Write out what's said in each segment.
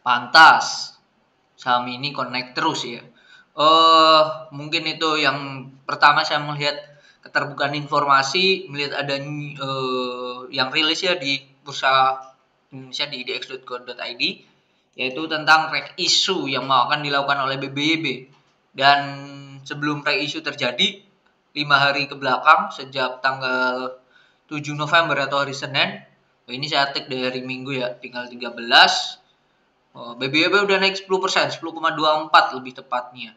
pantas saham ini connect terus ya. Mungkin itu yang pertama, saya melihat keterbukaan informasi, melihat ada yang rilis ya di bursa Indonesia di idx.co.id, yaitu tentang reg issue yang akan dilakukan oleh BBYB. Dan sebelum reg issue terjadi 5 hari ke belakang, sejak tanggal 7 November atau hari Senin, ini saya take dari hari Minggu ya, tinggal 13, BBYB udah naik 10%, 10,24 lebih tepatnya.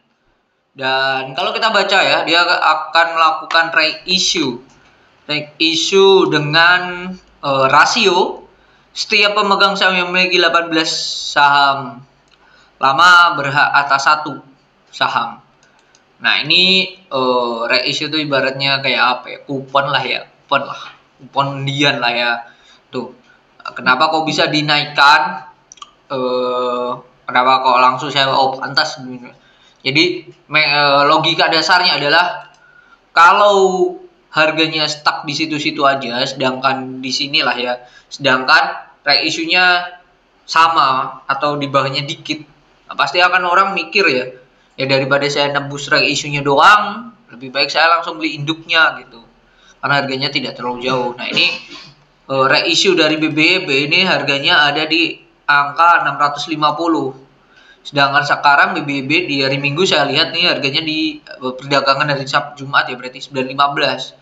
Dan kalau kita baca ya, dia akan melakukan reg issue dengan rasio setiap pemegang saham yang memiliki 18 saham lama berhak atas 1 saham. Nah, ini reg issue itu ibaratnya kayak apa ya? Kupon undian lah ya. Tuh. Kenapa kok bisa dinaikkan? Kenapa kok langsung saya pantas? Jadi logika dasarnya adalah kalau harganya stuck di situ-situ aja, sedangkan di sinilah ya, sedangkan reg issue-nya sama atau di bawahnya dikit, nah, pasti akan orang mikir ya daripada saya nebus reg issue-nya doang, lebih baik saya langsung beli induknya gitu, karena harganya tidak terlalu jauh. Nah, ini reg issue dari BBYB ini harganya ada di angka 650. Sedangkan sekarang BBYB di hari Minggu saya lihat nih harganya di perdagangan dari Sabtu Jumat ya, berarti 915.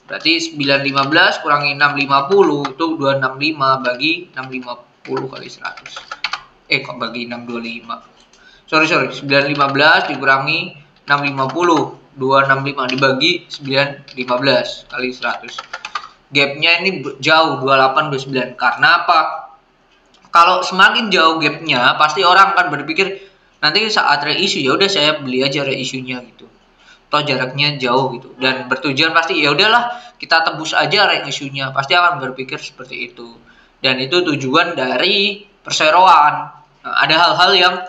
Berarti 915 kurangi 650 itu 265 bagi 650 kali 100. Kok bagi 625. Sorry, 915 dikurangi 650, 265 dibagi 915 kali 100. Gapnya ini jauh, 28 29. Karena apa? Kalau semakin jauh gapnya, pasti orang akan berpikir nanti saat reissue ya udah saya beli aja reissue-nya gitu. Toh jaraknya jauh gitu, dan bertujuan pasti ya udahlah kita tebus aja reissue-nya, pasti akan berpikir seperti itu. Dan itu tujuan dari perseroan. Nah, ada hal-hal yang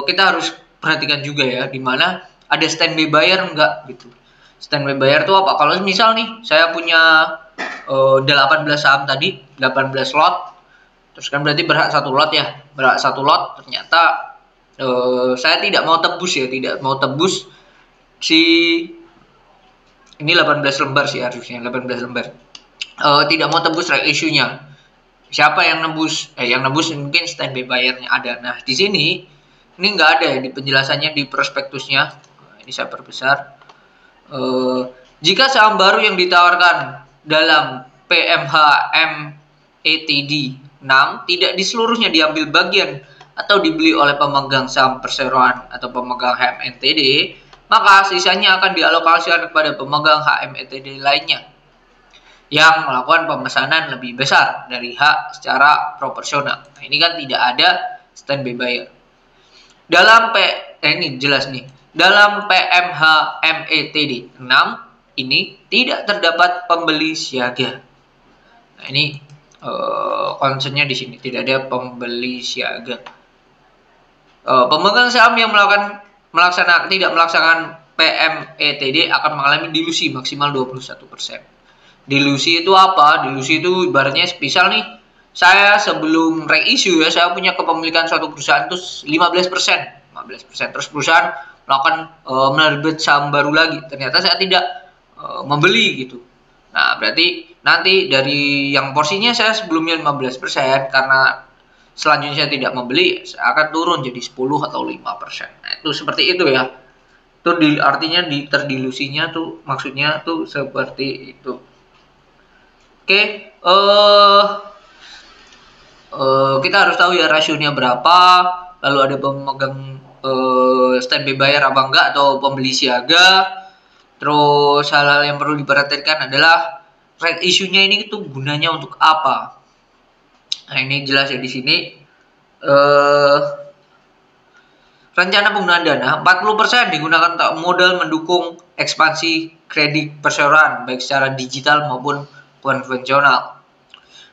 kita harus perhatikan juga ya, dimana ada standby buyer enggak gitu. Standby buyer itu apa? Kalau misal nih saya punya 18 saham tadi, 18 lot, terus kan berarti berhak 1 lot ya, berhak 1 lot, ternyata saya tidak mau tebus si ini 18 lembar sih harusnya, 18 lembar. Tidak mau tebus reg issue-nya. Siapa yang nebus? Yang nebus mungkin standby buyer-nya ada. Nah, di sini ini nggak ada ya di penjelasannya di prospektusnya. Ini saya perbesar. Jika saham baru yang ditawarkan dalam PMHMETD 6 tidak di seluruhnya diambil bagian atau dibeli oleh pemegang saham perseroan atau pemegang HMETD, maka sisanya akan dialokasikan kepada pemegang HMETD lainnya yang melakukan pemesanan lebih besar dari hak secara proporsional. Nah, ini kan tidak ada standby buyer. Ini jelas nih. Dalam PMHMETD 6 ini tidak terdapat pembeli siaga. Nah, ini concernnya di sini tidak ada pembeli siaga. Pemegang saham yang tidak melaksanakan PMETD akan mengalami dilusi maksimal 21%. Dilusi itu apa? Dilusi itu ibaratnya misal nih, saya sebelum reg issue ya, saya punya kepemilikan suatu perusahaan itu 15%. Terus perusahaan melakukan menerbit saham baru lagi. Ternyata saya tidak membeli gitu. Nah, berarti nanti dari yang porsinya saya sebelumnya 15%, karena selanjutnya saya tidak membeli, akan turun jadi 10 atau 5%. Nah, itu seperti itu ya. Itu artinya terdilusinya tuh maksudnya tuh seperti itu. Oke, kita harus tahu ya rasionya berapa, lalu ada pemegang standby buyer apa enggak atau pembeli siaga. Terus hal-hal yang perlu diperhatikan adalah reg issue-nya ini itu gunanya untuk apa. Nah, ini jelas ya di sini. Rencana penggunaan dana 40% digunakan untuk modal mendukung ekspansi kredit perseroan baik secara digital maupun konvensional.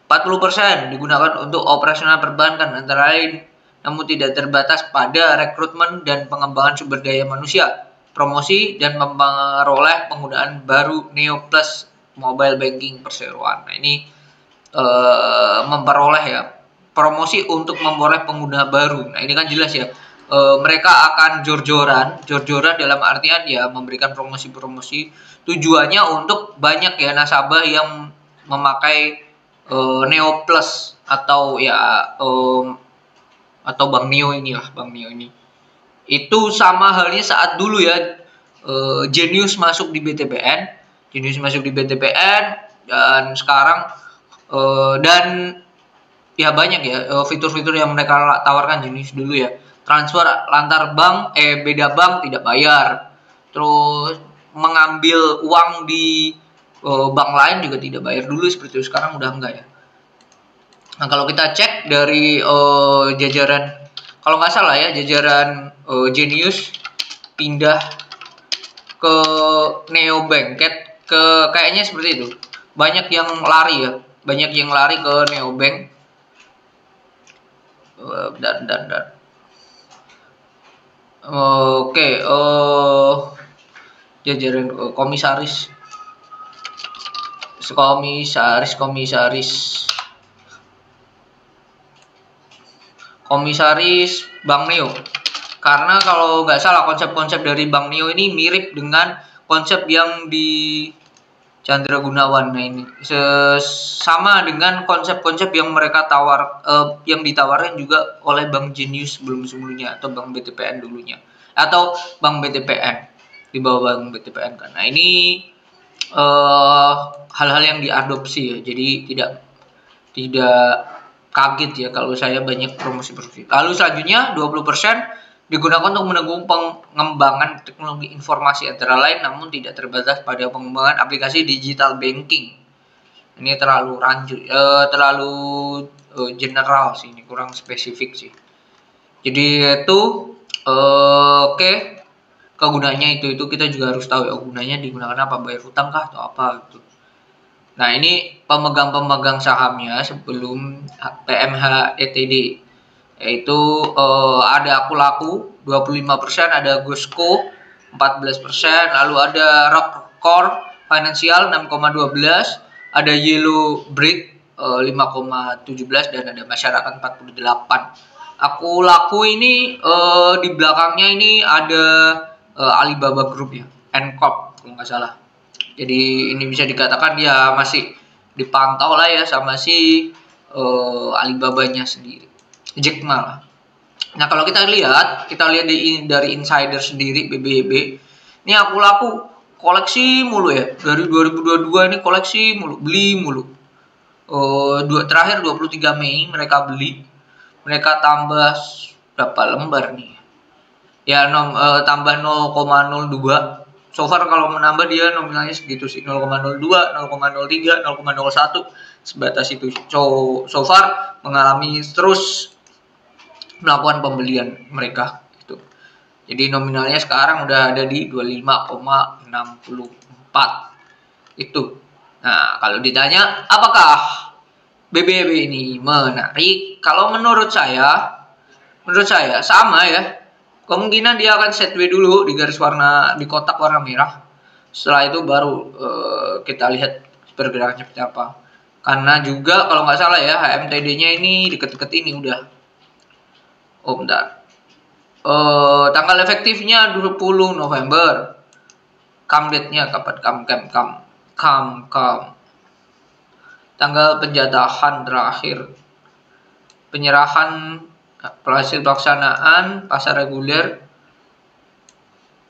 40% digunakan untuk operasional perbankan antara lain, namun tidak terbatas pada rekrutmen dan pengembangan sumber daya manusia, promosi dan memperoleh penggunaan baru Neo Plus mobile banking perseroan. Nah, ini memperoleh ya. promosi untuk memperoleh pengguna baru. Nah ini kan jelas ya, mereka akan jor-joran dalam artian ya memberikan promosi-promosi, tujuannya untuk banyak ya nasabah yang memakai Neo Plus atau ya atau Bank Neo ini lah, Bank Neo ini. Itu sama halnya saat dulu ya, Genius masuk di BTPN, dan sekarang dan ya banyak ya fitur-fitur yang mereka tawarkan Genius dulu ya. Transfer antar bank, beda bank tidak bayar. Terus mengambil uang di bank lain juga tidak bayar dulu seperti itu. Sekarang udah enggak ya. Nah kalau kita cek dari jajaran, kalau nggak salah ya, jajaran Genius pindah ke Neobank, kayaknya seperti itu. Banyak yang lari ya, ke Neobank. Dan oke, jajaran komisaris Bank Neo. Karena kalau nggak salah konsep-konsep dari Bank Neo ini mirip dengan konsep yang di Chandra Gunawan. Nah ini sama dengan konsep-konsep yang mereka yang ditawarkan juga oleh Bank Genius sebelumnya atau Bank BTPN dulunya, atau Bank BTPN di bawah Bank BTPN kan. Nah ini hal-hal yang diadopsi ya, jadi tidak kaget ya kalau saya banyak promosi. Lalu selanjutnya 20% digunakan untuk mendukung pengembangan teknologi informasi antara lain, namun tidak terbatas pada pengembangan aplikasi digital banking. Ini terlalu general sih, ini kurang spesifik sih. Jadi itu oke. Kegunaannya itu kita juga harus tahu ya, gunanya digunakan apa, bayar hutang kah atau apa gitu. Nah ini pemegang sahamnya sebelum PMH ETD, yaitu ada Aku Laku 25%, ada Gosco 14%, lalu ada Rockcore Financial 6,12%, ada Yellow Brick 5,17%, dan ada Masyarakat 48%. Aku Laku ini di belakangnya ini ada Alibaba Group ya, Ncorp kalau nggak salah. Jadi ini bisa dikatakan dia masih dipantau lah ya sama si Alibabanya sendiri, Jack Ma lah. Nah kalau kita lihat dari insider sendiri BBYB, ini Aku Laku koleksi mulu ya, dari 2022 ini koleksi mulu, beli mulu. Terakhir 23 Mei mereka beli, mereka tambah berapa lembar nih ya, tambah 0,02. So far kalau menambah dia nominalnya segitu sih, 0,02, 0,03, 0,01, sebatas itu. So far mengalami terus melakukan pembelian mereka itu. Jadi nominalnya sekarang udah ada di 25,64 itu. Nah, kalau ditanya apakah BBYB ini menarik, kalau menurut saya sama ya. Kemungkinan dia akan setway dulu di garis warna, di kotak warna merah. Setelah itu baru kita lihat pergerakannya seperti apa. Karena juga kalau nggak salah ya, HMTD-nya ini deket-deket ini udah. Oh bentar. Tanggal efektifnya 20 November. Date-nya kapan? Tanggal penjatahan terakhir. Penyerahan hasil pelaksanaan pasar reguler.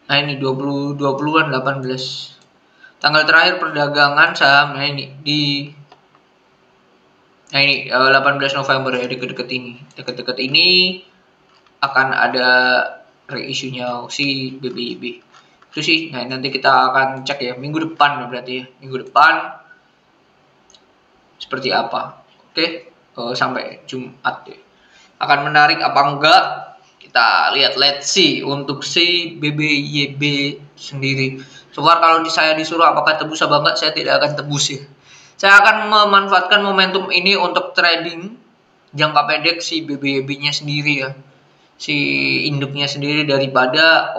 Nah ini 20-an 18. Tanggal terakhir perdagangan saham. Nah ini 18 November ya, deket-deket ini akan ada reissue-nya si BBYB. Itu sih. Nah nanti kita akan cek ya minggu depan berarti ya. Minggu depan seperti apa. Oke. Sampai Jumat ya. Akan menarik apa enggak, kita lihat, let's see untuk si BBYB sendiri. So far kalau saya disuruh apakah tebus apa enggak, saya tidak akan tebus ya. Saya akan memanfaatkan momentum ini untuk trading jangka pendek si BBYB-nya sendiri ya, si induknya sendiri, daripada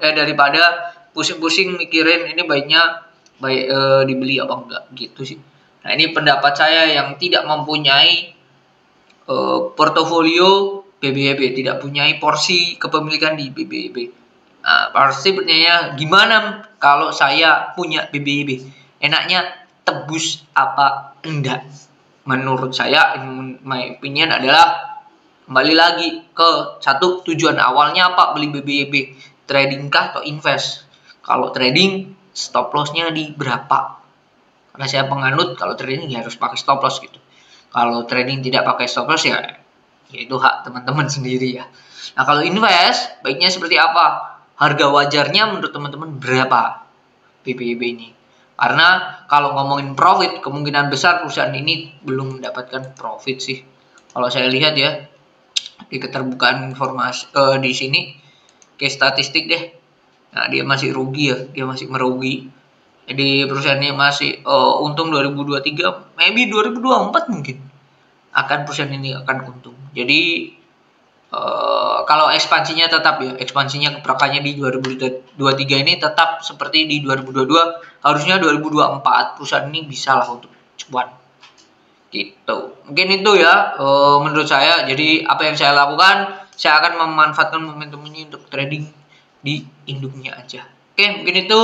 daripada pusing-pusing mikirin ini baiknya dibeli apa enggak gitu sih. Nah ini pendapat saya yang tidak mempunyai portofolio BBYB, tidak punya porsi kepemilikan di BBYB. Nah, pasti bertanya, gimana kalau saya punya BBYB? Enaknya tebus apa enggak? Menurut saya, in my opinion adalah kembali lagi ke satu, tujuan awalnya apa beli BBYB? Trading kah atau invest? Kalau trading, stop lossnya di berapa? Karena saya penganut kalau trading ya harus pakai stop loss gitu. Kalau trading tidak pakai stop loss ya itu hak teman-teman sendiri ya. Nah, kalau invest baiknya seperti apa? Harga wajarnya menurut teman-teman berapa BBYB ini? Karena kalau ngomongin profit, kemungkinan besar perusahaan ini belum mendapatkan profit sih. Kalau saya lihat ya di keterbukaan informasi di sini kayak statistik deh. Nah, dia masih rugi ya, dia masih merugi. Jadi perusahaannya masih untung 2023, maybe 2024 mungkin akan perusahaan ini akan untung. Jadi kalau ekspansinya tetap ya, ekspansinya keprakannya di 2023 ini tetap seperti di 2022, harusnya 2024 perusahaan ini bisa lah untuk cuan. Gitu. Mungkin itu ya menurut saya. Jadi apa yang saya lakukan, saya akan memanfaatkan momentum ini untuk trading di induknya aja. Oke, mungkin itu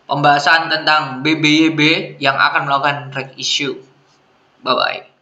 pembahasan tentang BBYB yang akan melakukan right issue. Bye bye.